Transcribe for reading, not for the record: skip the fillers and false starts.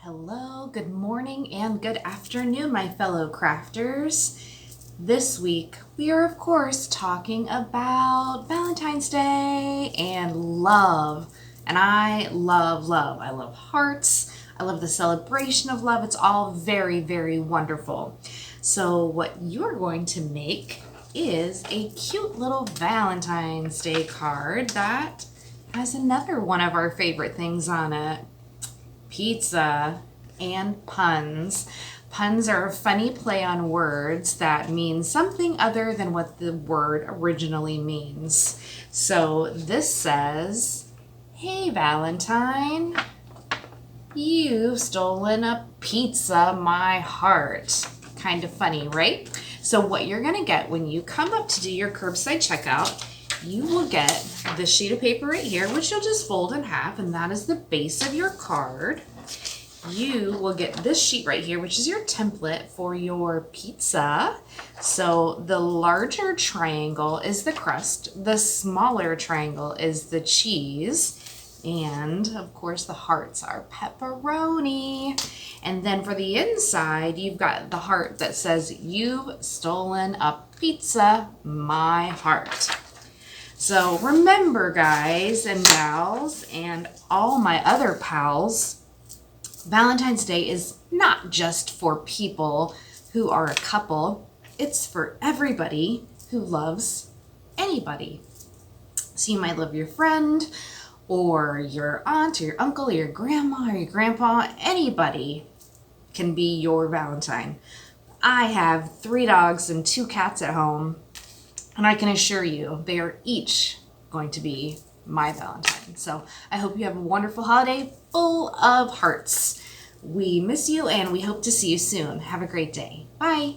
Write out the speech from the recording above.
Hello, good morning, and good afternoon, my fellow crafters. This week, we are, of course, talking about Valentine's Day and love. And I love love. I love hearts. I love the celebration of love. It's all very, very wonderful. So what you're going to make is a cute little Valentine's Day card that has another one of our favorite things on it. Pizza and puns. Puns are a funny play on words that mean something other than what the word originally means. So this says, "Hey Valentine, you've stolen a pizza, my heart." Kind of funny, right? So what you're gonna get when you come up to do your curbside checkout, you will get the sheet of paper right here, which you'll just fold in half, and that is the base of your card. You will get this sheet right here, which is your template for your pizza. So the larger triangle is the crust, the smaller triangle is the cheese, and of course the hearts are pepperoni. And then for the inside, you've got the heart that says, "You've stolen a pizza, my heart." So remember, guys and gals and all my other pals, Valentine's Day is not just for people who are a couple. It's for everybody who loves anybody. So you might love your friend or your aunt or your uncle or your grandma or your grandpa. Anybody can be your Valentine. I have 3 dogs and 2 cats at home, and I can assure you they are each going to be my Valentine. So I hope you have a wonderful holiday full of hearts. We miss you and we hope to see you soon. Have a great day. Bye.